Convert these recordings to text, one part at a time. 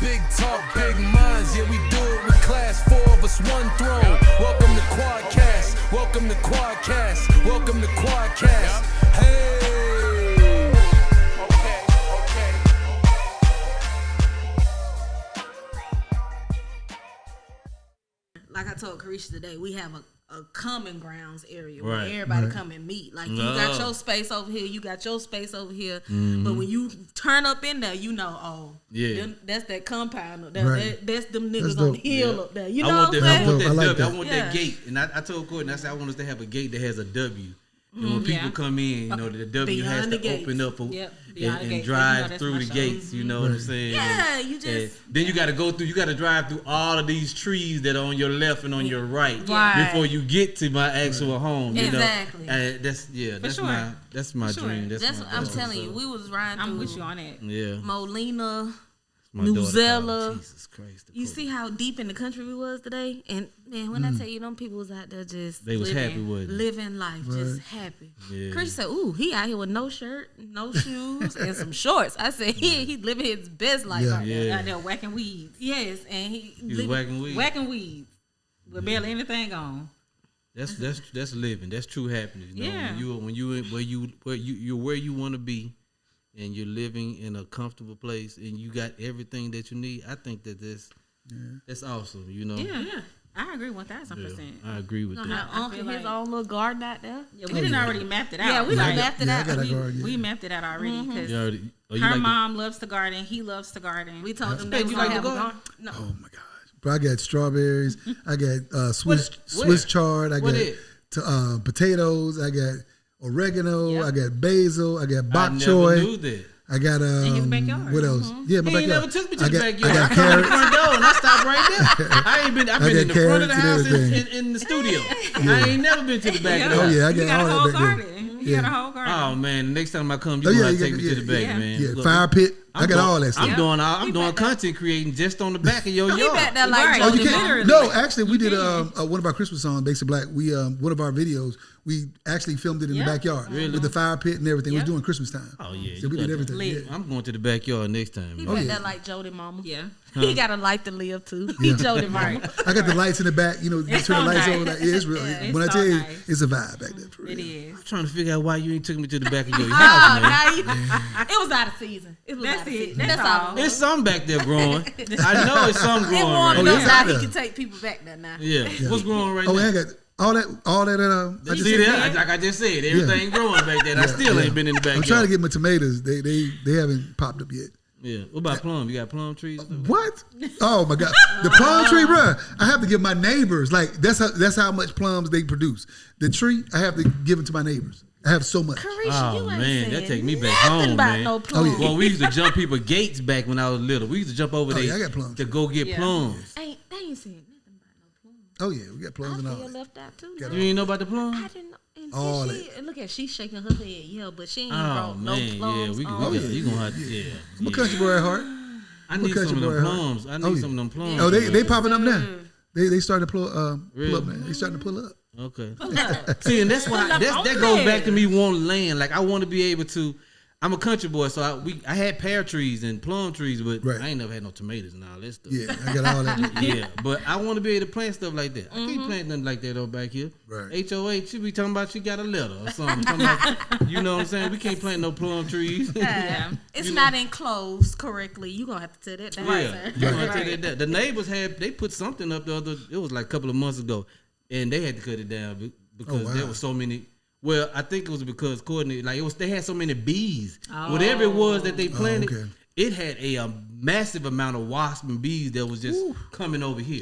Big talk, big minds, yeah, we do it with class. 4 of us, one throne. Welcome to QuadKast. Welcome to QuadKast. Welcome to QuadKast. Hey. Okay. Like I told Carisha today, we have a common grounds area Right. where everybody come and meet. Like you got your space over here, you got your space over here. But when you turn up in there, you know, that's that compound. That's them niggas on the hill up there. You know what I'm saying? I want that gate. And I told Courtney, I said I want us to have a gate that has a W. And when people come in, the W has to open up and drive through the gates. You know what I'm saying? Yeah, you just... then you got to go through, you got to drive through all of these trees that are on your left and on your right before you get to my actual home. Exactly. That's my dream. That's what I'm telling you. We was riding through. I'm with you on that. Yeah. Molina, My New daughter Zealand. called, Jesus Christ. You see how deep in the country we was today? And man, when I tell you, them people was out there just They was happy with it. living life, just happy. Yeah. Chris said, "Ooh, he out here with no shirt, no shoes, and some shorts." I said, "He living his best life out there." Out there whacking weeds. Yes, and He's whacking weeds. Whacking weeds with barely anything on. That's living. That's true happiness. You know? Yeah. You're where you want to be, and you're living in a comfortable place, and you got everything that you need. I think that's awesome. Yeah. I agree 1,000%. I agree with that. Uncle his own little garden out there. Yeah, we didn't already mapped it out. Yeah, we done mapped it out. We mapped it out already because her like mom loves to garden. He loves to garden. We told them that we like have to a garden? garden. No. Oh my gosh! But I got strawberries. I got Swiss chard. I got potatoes. I got oregano. I got basil. I got bok choy. I never knew that. I got in his backyard. What else? Yeah, my He ain't backyard. never took me to the backyard. I got I come to the carrots. front door and I stopped right there. I've been in the front of the house and in the studio. I ain't never been to the back of the Oh house. yeah, I You got got a all whole that back there. garden. You got a whole garden. Oh man, the next time I come, you gonna take me to the back, man. Yeah, Look, fire pit. I got all that stuff. I'm doing content creating just on the back of your He yard. back there like Right. Oh, Jody you Mama. can't. No, actually, we did one of our Christmas songs, Basic Black. We one of our videos. We actually filmed it in the backyard with the fire pit and everything. We was doing Christmas time. Oh yeah, So we did everything. Yeah. I'm going to the backyard next time. He Man. back there like Jody Mama. Yeah. He got a life to live too. He Jody Mama. I got the lights in the back. You It's turn the so lights nice. on. Like, it's real. It's When I so tell you, nice. it's a vibe back there. For real. It is. I'm trying to figure out why you ain't took me to the back of your Oh, house, man. now it was out of season. It was That's out of it. season. That's all. There's some back there growing. I know it's some It growing warmed right up now. now. He can take people back there now. Yeah. What's growing right Oh, now? I got all that. I just See said. that? Like I just said, everything growing back there. I still ain't been in the backyard. I'm trying to get my tomatoes. They haven't popped up yet. Yeah. What about plum? You got plum trees? What? Oh my God! The plum tree, bro. I have to give my neighbors. Like that's how much plums they produce. The tree, I have to give it to my neighbors. I have so much. Carisha, you ain't man, saying that take me back nothing home, about man. no plums. Well, we used to jump people gates back when I was little. We used to jump over there I got plums. to go get plums. They ain't saying nothing about no plums. Oh yeah, we got plums and I all. feel that. left out too. Got You ain't know about the I plums? didn't know. All And look at she's shaking her head. Yeah, but she ain't Oh brought no man, plums. yeah, on. you gonna have to, yeah. I'm a country boy at heart. I need some of country them boy at heart. plums. I Oh, need yeah. some of them plums. Oh, they popping up now. They starting to pull up. Man. They starting to pull up. Okay. See, and that's why that goes back to me wanting land. Like I want to be able to. I'm a country boy, so I had pear trees and plum trees, but Right. I ain't never had no tomatoes and all that stuff. Yeah, I got all that. Yeah, but I want to be able to plant stuff like that. I can't plant nothing like that over back here. Right. HOH, she be talking about she got a letter or something. Talking about, you know what I'm saying? We can't plant no plum trees. Yeah. It's not enclosed correctly. You gonna have to tell that down. Yeah, sir. you gonna tell that. The neighbors they put something up the other. It was like a couple of months ago, and they had to cut it down because there was so many. Well, I think it was because Courtney, they had so many bees. Whatever it was that they planted, it had a massive amount of wasps and bees that was just coming over here.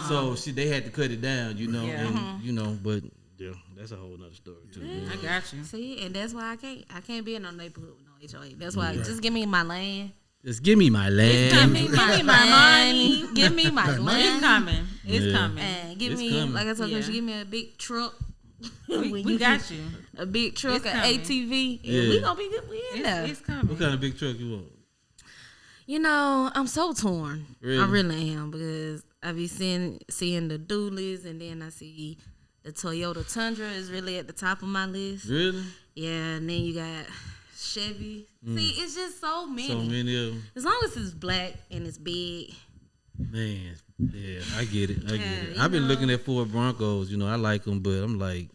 So they had to cut it down, you know, and but yeah, that's a whole nother story too. I got you. See, and that's why I can't be in no neighborhood with no HOA. That's why just give me my land. Just give me my land. Give me my money. Give me my It's land. coming. It's Yeah. coming. And give It's me, coming. like I told you, Yeah. give me a big truck. We got you. A big truck, It's an coming. ATV. Yeah. And we gonna be good. We in there. It's coming. What kind of big truck you want? You know, I'm so torn. Really? I really am because I be seeing the dualies, and then I see the Toyota Tundra is really at the top of my list. Really? Yeah, and then you got Chevy. See, it's just so many. So many of them. As long as it's black and it's big. Man, yeah, I get it. I've been looking at Ford Broncos. You know, I like them, but I'm like,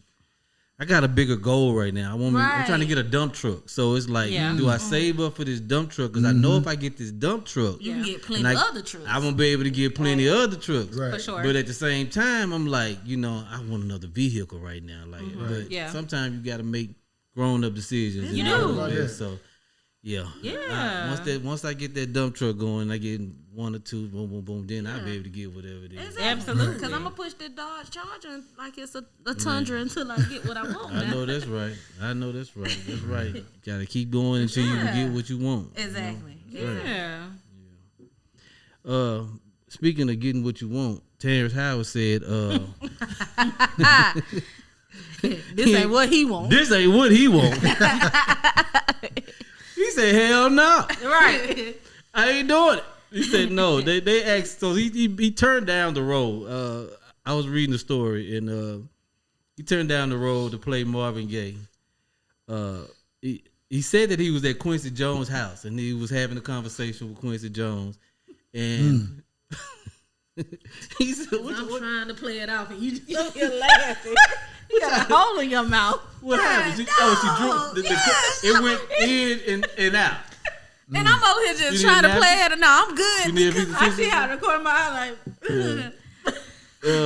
I got a bigger goal right now. I'm trying to get a dump truck. So it's like, do I save up for this dump truck? Because I know if I get this dump truck, you can get plenty of other trucks. I'm going to be able to get plenty of other trucks. Right. For sure. But at the same time, I'm like, you know, I want another vehicle right now. Like, but sometimes you got to make grown-up decisions. You do. Like so, yeah. Once I get that dump truck going, I get one or two, boom, boom, boom, then I'll be able to get whatever it is. Exactly. Absolutely. Because I'm going to push the Dodge Charger like it's a Tundra until I get what I want. I know that's right. That's right. Got to keep going until you can get what you want. Exactly. You know? Yeah. Speaking of getting what you want, Terrence Howard said, This ain't what he want. This ain't what he want. He said, hell no. Right. I ain't doing it. He said no. They asked, so he turned down the role. I was reading the story, and he turned down the role to play Marvin Gaye. He said that he was at Quincy Jones' house, and he was having a conversation with Quincy Jones, and he said, I'm trying to play it off, and you're laughing. You got a hole in your mouth. What happened? She drew. It went in and out. And I'm over here just trying to play it. No, I'm good. You need a piece of I tissue? see how the corner of my eye like.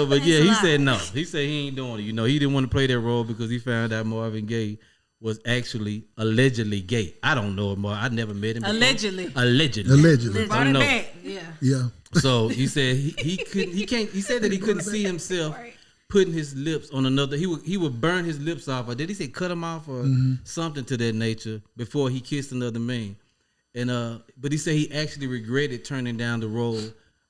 But yeah, he said no. He said he ain't doing it. You know, he didn't want to play that role because he found out Marvin Gaye was actually allegedly gay. I don't know him. I never met him before. Allegedly. I know. Yeah. So he said he couldn't. He can't. He said that he couldn't see himself putting his lips on another. He would burn his lips off, or did he say cut them off, or something to that nature before he kissed another man. And but he said he actually regretted turning down the role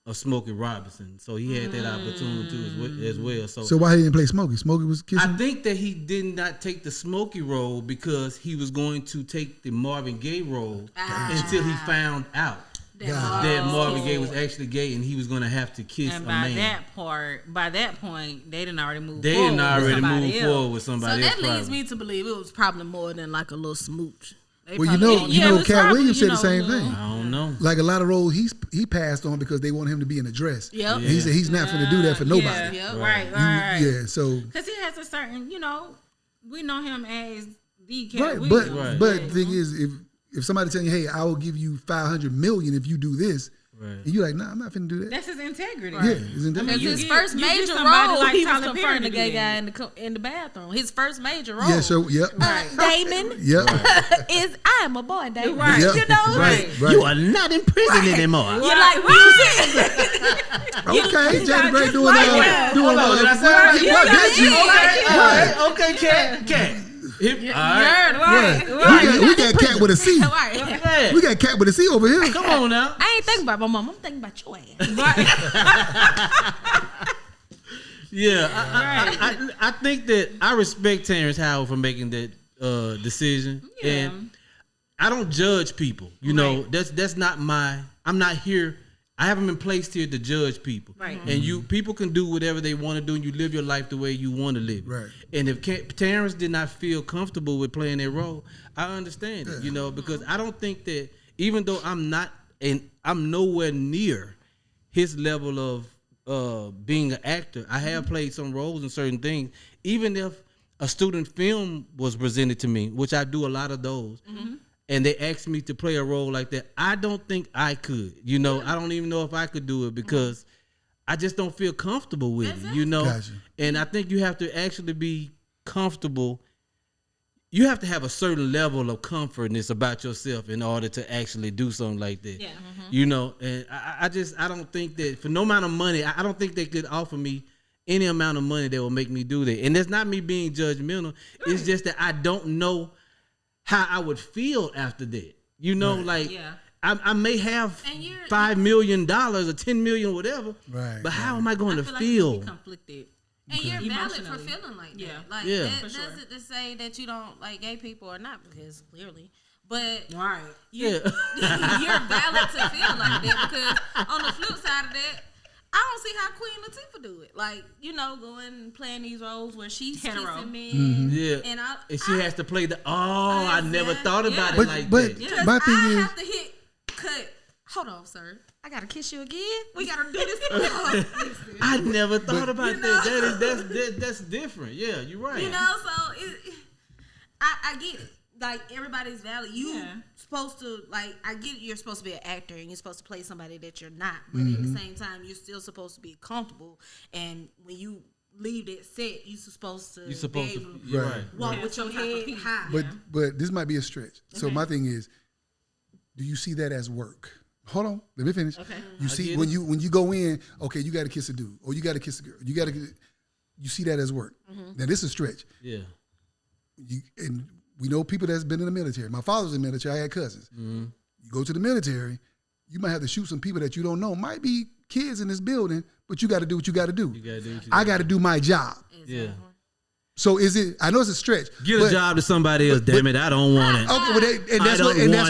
of Smokey Robinson. So he had that opportunity as well. So why he didn't play Smokey? Smokey was kissing? I think that he did not take the Smokey role because he was going to take the Marvin Gaye role until he found out that Marvin Gaye was actually gay, and he was going to have to kiss a man. By that point, they didn't already move. Forward with somebody else. So that leads me to believe it was probably more than like a little smooch. Well, you know, Cat Williams said the same thing. I don't know. Like a lot of roles he passed on because they want him to be in a dress. Yep. He said he's not going to do that for nobody. Yeah. Right. Yeah, so. Because he has a certain, we know him as the Cat Right, Williams. but the thing is, if somebody telling you, hey, I will give you $500 million if you do this, and you're like, nah, I'm not finna do that. That's his integrity. Yeah, his integrity. Because his first major role, he was confronting the gay guy in the bathroom. His first major role. Yeah, so, yep. Damon Yep. is I am a boy, Damon. Right. Yep. You know? Right. You are not in prison anymore. You're like music. Okay, Jada Gray doing Okay, Cat. We got Cat with a C. We got Cat with a C over here. Come on now. I ain't thinking about my mom. I'm thinking about your ass. Yeah, I think that I respect Terrence Howard for making that decision, and I don't judge people. You know, that's not my. I'm not here. I haven't been placed here to judge people. Right. And people can do whatever they want to do, and you live your life the way you want to live it. Right. And if Terrence did not feel comfortable with playing that role, I understand it. Because I don't think that, even though I'm nowhere near his level of being an actor. I have played some roles in certain things. Even if a student film was presented to me, which I do a lot of those, and they asked me to play a role like that, I don't think I could. I don't even know if I could do it because I just don't feel comfortable with it, Gotcha. And I think you have to actually be comfortable. You have to have a certain level of comfortness about yourself in order to actually do something like that. Yeah. And I don't think that for no amount of money, I don't think they could offer me any amount of money that will make me do that. And that's not me being judgmental. It's just that I don't know how I would feel after that. I may have $5 million or $10 million, whatever. Right. But how am I going to like feel? you'd be conflicted. And you're valid for feeling like that. Like that doesn't to say that you don't like gay people or not, because clearly. But you're valid to feel like that, because on the flip side of that, I don't see how Queen Latifah do it. Like, going and playing these roles where she's Hetero. kissing men. Mm-hmm. Yeah. And she has to play the. I never thought about it like but that. my thing I is, have to hit cut. Hold on, sir. I gotta kiss you again. We gotta do this. I never thought about that. That's different. Yeah, you're right. So I get it. Like, everybody's valid. Supposed to, like, I get it, you're supposed to be an actor and you're supposed to play somebody that you're not, but at the same time you're still supposed to be comfortable, and when you leave that set you're supposed to walk with your head high. but this might be a stretch. So my thing is, do you see that as work? Hold on, let me finish. Okay. You see, when you go in, okay, you got to kiss a dude or you got to kiss a girl. You see that as work. Now this is a stretch. Yeah. And we know people that's been in the military. My father was in the military. I had cousins. You go to the military, you might have to shoot some people that you don't know. Might be kids in this building, but you got to do what you got to do. I got to do my job. Yeah. So is it? I know it's a stretch. Give a job to somebody else. Damn it, I don't want it. Okay, that's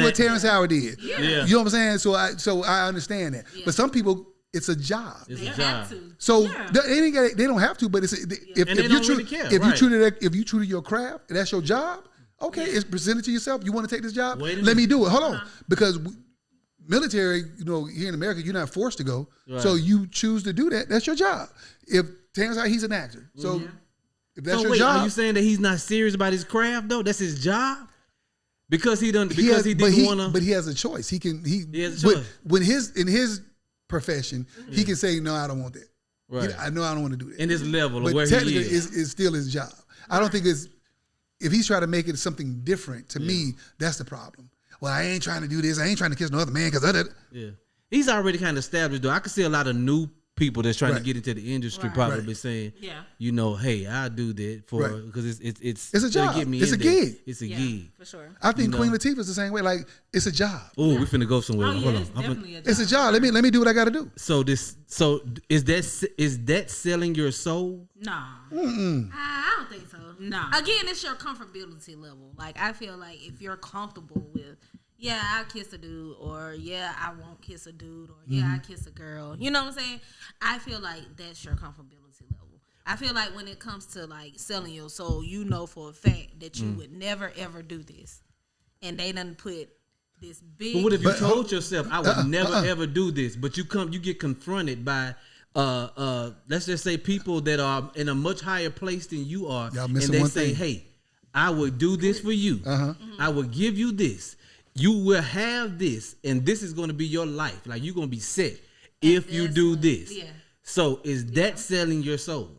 what Terrence Howard did. Yeah. You know what I'm saying? So I understand that. Yeah. But some people, it's a job. It's a job. So they don't have to. But it's if you true to your craft and that's your job. Okay, it's presented to yourself. You want to take this job? Let me do it. Hold on, because military, here in America, you're not forced to go. Right. So you choose to do that. That's your job. If Terrence Howard, he's an actor. So if that's your job, are you saying that he's not serious about his craft though? That's his job. Because he didn't want to. But he has a choice. He has a choice. In his profession, he can say no, I don't want that. Right. I know I don't want to do that. In his level, but of where technically, he is, it's still his job. I don't think it's. If he's trying to make it something different, to me, that's the problem. Well, I ain't trying to do this. I ain't trying to kiss no other man because he's already kind of established though. I can see a lot of new people that's trying to get into the industry probably saying, hey, I'll do that because it's a job. It's a gig. It's a gig for sure. I think Queen Latifah's the same way. Like, it's a job. Oh, we finna go somewhere. Hold on. It's a job. Let me do what I got to do. So is that selling your soul? No. I don't think so. No. Again, it's your comfortability level. Like, I feel like if you're comfortable with, I'll kiss a dude, or I won't kiss a dude, or I kiss a girl. You know what I'm saying? I feel like that's your comfortability level. I feel like when it comes to like selling your soul, for a fact that you would never ever do this, and they done put this big. But what if you told yourself I would never ever do this, but you get confronted by let's just say people that are in a much higher place than you are, and they say, hey, I would do this for you. I will give you this. You will have this, and this is going to be your life. Like, you're going to be set if you do this. Yeah. So is that selling your soul?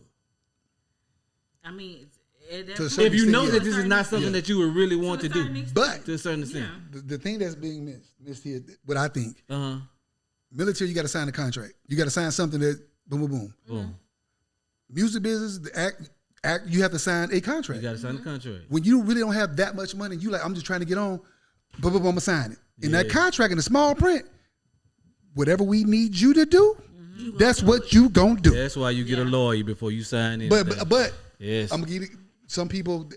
I mean, if you know that this is not something that you would really want to do, but to a certain extent, the thing that's being missed here, what I think, military, you got to sign a contract. You got to sign something that boom. Music business, the act, you have to sign a contract. You got to sign a contract. When you really don't have that much money, you like, I'm just trying to get on. I'm gonna sign it. In that contract, in the small print, whatever we need you to do, that's what you gonna do. That's why you get a lawyer before you sign it. But yes, I'm gonna give some people.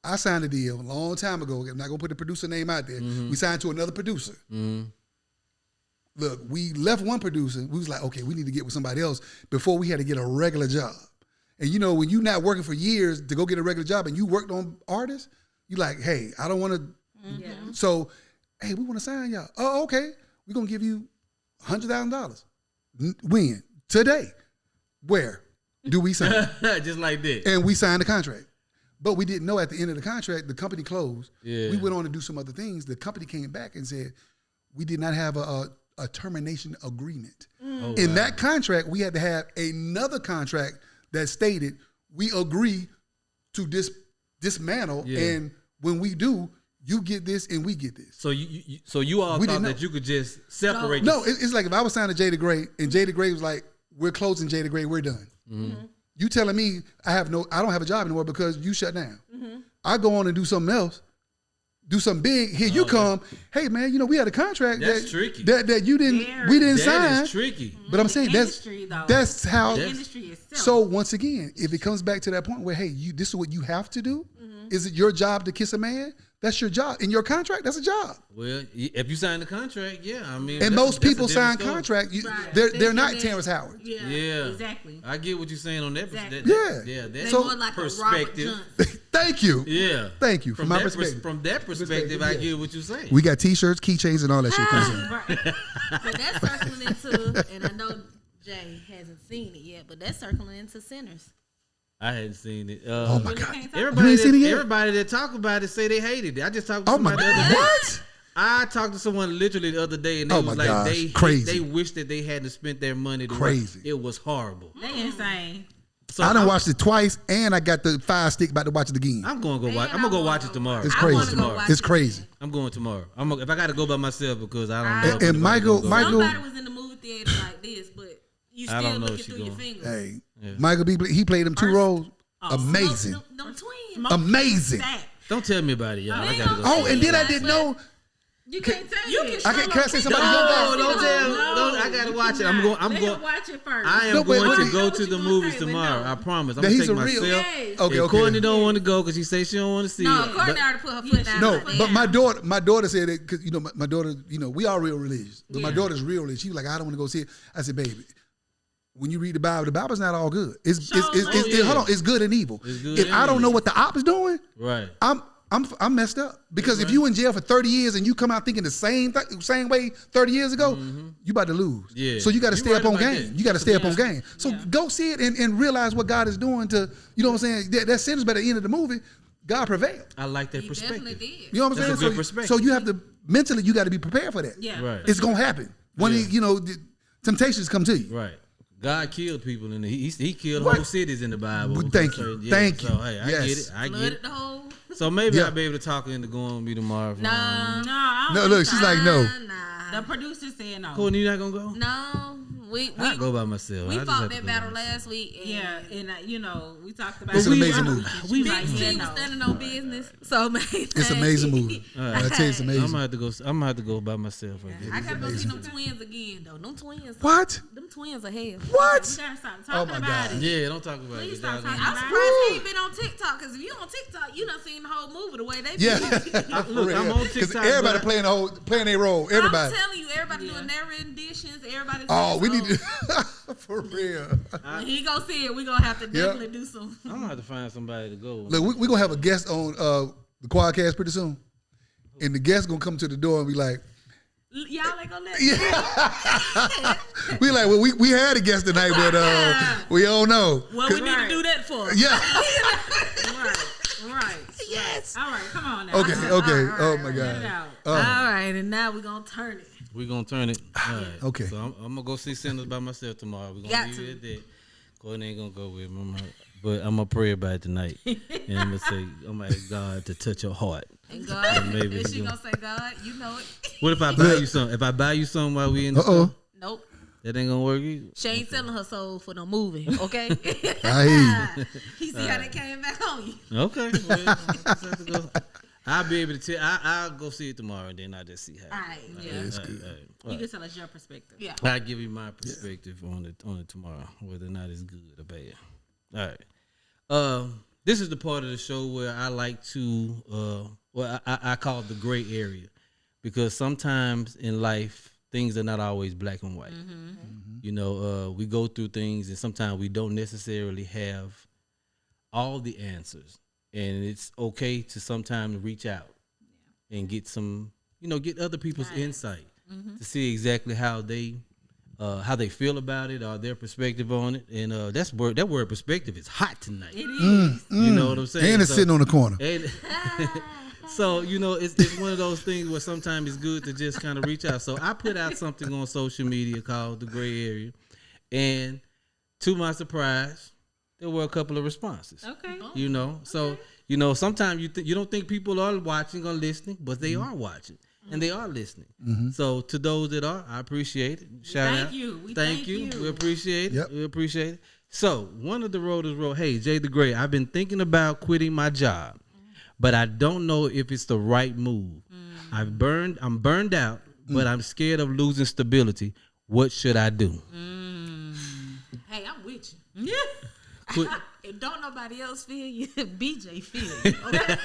I signed a deal a long time ago. I'm not gonna put the producer name out there. We signed to another producer. Look, we left one producer. We was like, okay, we need to get with somebody else before we had to get a regular job. And when you're not working for years to go get a regular job, and you worked on artists, you like, hey, I don't want to. So, hey, we want to sign y'all. Oh, okay. We're going to give you $100,000. When? Today. Where do we sign? Just like that. And we signed the contract. But we didn't know at the end of the contract, the company closed. Yeah. We went on to do some other things. The company came back and said, we did not have a termination agreement. In that contract, we had to have another contract that stated we agree to dismantle, and when we do, you get this and we get this. So you all thought that you could just separate. No, it's like if I was signed to Jada Gray and Jada Gray was like, we're closing Jada Gray, we're done. You telling me I don't have a job anymore because you shut down. I go on and do something else, do something big. Here you come. Hey man, we had a contract that's tricky. That you didn't we didn't sign. That is tricky. But I'm saying that's how. The industry itself. So once again, if it comes back to that point where, hey, this is what you have to do. Is it your job to kiss a man? That's your job. In your contract, that's a job. Well, if you sign the contract, yeah. I mean, and most people sign contract. They're not Terrence Howard. Yeah, exactly. I get what you're saying on that. Exactly. That's so, more like perspective. Thank you. Yeah. Thank you. From my that perspective. From that perspective, I get what you're saying. We got T-shirts, keychains, and all that shit comes in. Right. But that's circling into, and I know Jay hasn't seen it yet, but that's circling into Sinners. I hadn't seen it. Oh my God! Everybody that talk about it say they hated it. I just talked to somebody the other day. What? I talked to someone literally the other day, and they was like, they wish that they hadn't spent their money. Crazy. It was horrible. They insane. So I done watched it twice, and I got the Fire Stick about to watch it again. I'm gonna go watch. I'm gonna go watch it tomorrow. It's crazy. It's crazy. I'm going tomorrow. If I got to go by myself because I don't know. And Michael, somebody was in the movie theater like this, but you still looking through your fingers. Hey, Michael B. He played them 2 roles. Amazing. Them twins. Amazing. Don't tell me about it, y'all. I gotta go. Oh, and then I didn't know. You can't tell me. Can I say something? Don't tell. No, I gotta watch it. I'm going. Watch it first. I am going to go to the movies tomorrow. I promise. I'm gonna take myself. Okay. Courtney don't want to go because she says she don't want to see it. No, Courtney already put her foot down. No, but my daughter said it because my daughter, we are real religious, but my daughter's real religious. She was like, I don't want to go see it. I said, baby, when you read the Bible's not all good. Hold on, it's good and evil. If I don't know what the op is doing, right, I'm messed up because if you in jail for 30 years and you come out thinking the same way 30 years ago, you about to lose. Yeah. So you got to stay up on game. You got to stay up on game. So go see it and realize what God is doing to, you know what I'm saying? That sentence by the end of the movie, God prevailed. I like that perspective. Definitely did. You know what I'm saying? So you have to mentally, you got to be prepared for that. Yeah. Right. It's gonna happen when the temptations come to you. Right. God killed people and he killed whole cities in the Bible. Thank you. Thank you. So hey, I get it. So maybe I'll be able to talk into going with me tomorrow. No, look, she's like, no. The producer said no. Courtney, you not gonna go? No. I go by myself. We fought that battle last week. And we talked about it's an amazing movie. Big T was standing on business. So amazing. It's an amazing movie. I tell you, it's amazing. I'm gonna have to go by myself. I gotta go see them twins again though. Them twins. What? Them twins are hell. What? We gotta stop talking about it. Yeah, don't talk about it. I'm surprised he ain't been on TikTok because if you on TikTok, you done seen the whole movie the way they be. Look, I'm on TikTok because everybody playing their role. Everybody. I'm telling you, everybody doing their renditions. Everybody. We need to. For real. When he go see it, we gonna have to definitely do some. I'm gonna have to find somebody to go. Look, we gonna have a guest on the QuadKast pretty soon, and the guest gonna come to the door and be like, "Y'all ain't gonna let." Yeah. We like, well, we had a guest tonight, but we don't know. What we need to do that for? Yeah. Right. Yes. All right, come on now. Okay. Right, oh my God. All right, and now we're gonna turn it. We're gonna turn it. All right. Okay. So I'm gonna go see Sinners by myself tomorrow. We're gonna leave it at that. Courtney ain't gonna go with me, but I'm gonna pray about it tonight, and I'm gonna say, I'm gonna ask God to touch your heart. And God, and she gonna say, God, you know it. What if I buy you something? If I buy you something while we in the store? Nope. That ain't gonna work either. She ain't selling her soul for no movie, okay? I hear you. He see how they came back on you. Okay. Well, I'll be able to tell. I'll go see it tomorrow, and then I'll just see how. All right. Yeah. It's good. You can tell us your perspective. Yeah. I'll give you my perspective on it tomorrow, whether or not it's good or bad. All right. This is the part of the show where I like to, I call it the gray area, because sometimes in life things are not always black and white. We go through things, and sometimes we don't necessarily have all the answers. And it's okay to sometimes reach out and get some, get other people's insight to see exactly how they feel about it or their perspective on it. And that word perspective is hot tonight. It is. You know what I'm saying? And it's sitting on the corner. And so, it's one of those things where sometimes it's good to just kind of reach out. So I put out something on social media called The Gray Area. And to my surprise, there were a couple of responses. Okay. So, sometimes you don't think people are watching or listening, but they are watching and they are listening. So to those that are, I appreciate it. Shout out. Thank you. We appreciate it. Yep. We appreciate it. So one of the roaders wrote, "Hey, Jay the Gray, I've been thinking about quitting my job, but I don't know if it's the right move. I'm burned out, but I'm scared of losing stability. What should I do?" Hey, I'm with you. Quit. If don't nobody else feel you, BJ feel you. Okay?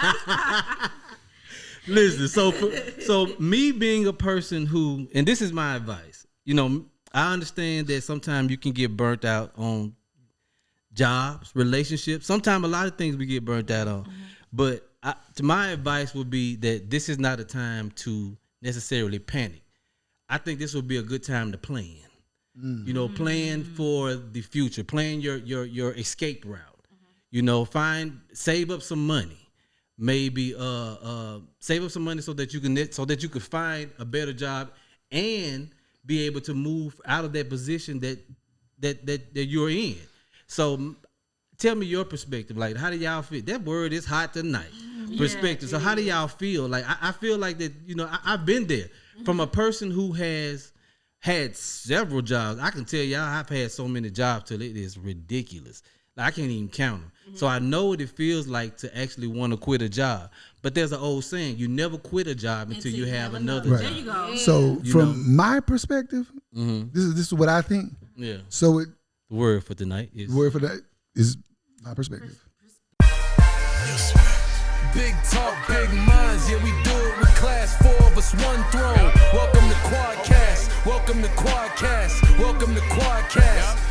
Listen, so me being a person who, and this is my advice, you know, I understand that sometimes you can get burnt out on jobs, relationships. Sometimes a lot of things we get burnt out on. But my advice would be that this is not a time to necessarily panic. I think this would be a good time to plan. You know, plan for the future, plan your escape route. You know, save up some money. Maybe save up some money so that you can find a better job and be able to move out of that position that you're in. So tell me your perspective. Like, how do y'all feel? That word is hot tonight. Perspective. So how do y'all feel? Like, I feel like that, you know, I've been there. From a person who has had several jobs. I can tell y'all I've had so many jobs till it is ridiculous. Like, I can't even count them. So I know what it feels like to actually want to quit a job. But there's an old saying, you never quit a job until you have another job. There you go. So from my perspective, this is what I think. Yeah. So the word for tonight is my perspective. Big talk, big minds, yeah, we do it with class, 4 of us, one throne. Welcome to QuadKast, welcome to QuadKast, welcome to QuadKast.